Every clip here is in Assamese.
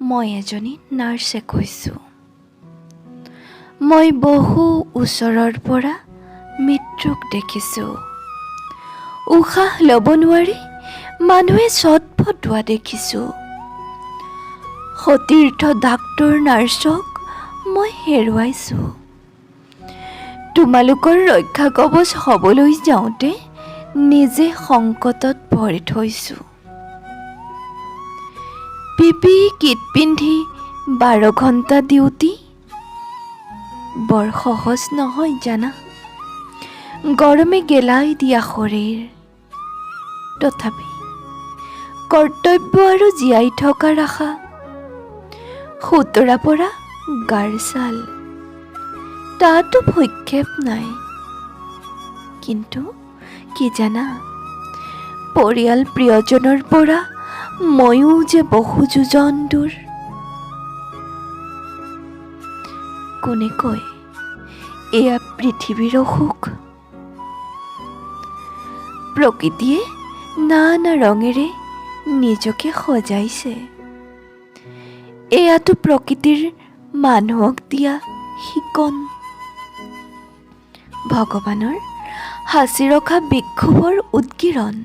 মই এজনী নাৰ্ছে কৈছোঁ। মই বহু ওচৰৰ পৰা মৃত্যুক দেখিছোঁ। উশাহ ল'ব নোৱাৰি মানুহে ছটফটোৱা দেখিছোঁ। সতীৰ্থ ডাক্তৰ নাৰ্ছক মই হেৰুৱাইছোঁ। তোমালোকৰ ৰক্ষা কৱচ হ'বলৈ যাওঁতে নিজে সংকটত পৰি থৈছোঁ। PPE কিট পিন্ধি 12 ঘণ্টা ডিউটি বৰ সহজ নহয় জানা। গৰমে গেলাই দিয়া শৰীৰ। তথাপি কৰ্তব্য আৰু জীয়াই থকাৰ আশা। সোঁতৰা পৰা গাৰ ছাল, তাতো ভক্ষেপ নাই। কিন্তু কি জানা, পৰিয়াল প্ৰিয়জনৰ পৰা ময়ো যে বহু যোজন দূৰ। কোনে কয় এয়া পৃথিৱীৰ অসুখ? প্ৰকৃতিয়ে নানা ৰঙেৰে নিজকে সজাইছে। এয়াতো প্ৰকৃতিৰ মানুহক দিয়া শিকন। ভগৱানৰ সাঁচি ৰখা বিক্ষোভৰ উদগীৰণ।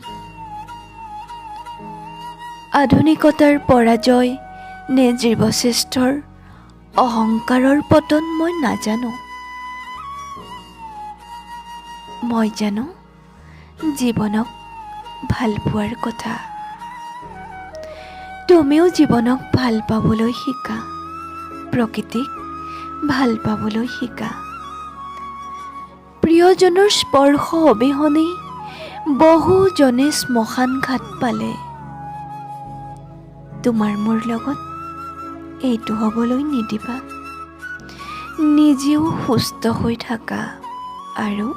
আধুনিকতাৰ পৰাজয় নে জীৱশ্ৰেষ্ঠৰ অহংকাৰৰ পতন মই নাজানো। মই জানো জীৱনক ভাল পোৱাৰ কথা। তুমিও জীৱনক ভাল পাবলৈ শিকা, প্ৰকৃতিক ভাল পাবলৈ শিকা। প্ৰিয়জনৰ স্পৰ্শ অবিহনে বহুজনে শ্মশান ঘাট পালে। তোমাৰ মোৰ লগত এইটো হ'বলৈ নিদিবা। নিজেও সুস্থ হৈ থাকা আৰু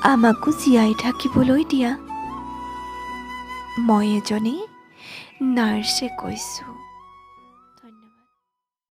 আমাকো জীয়াই থাকিবলৈ দিয়া। মই এজনী নাৰ্ছে কৈছোঁ।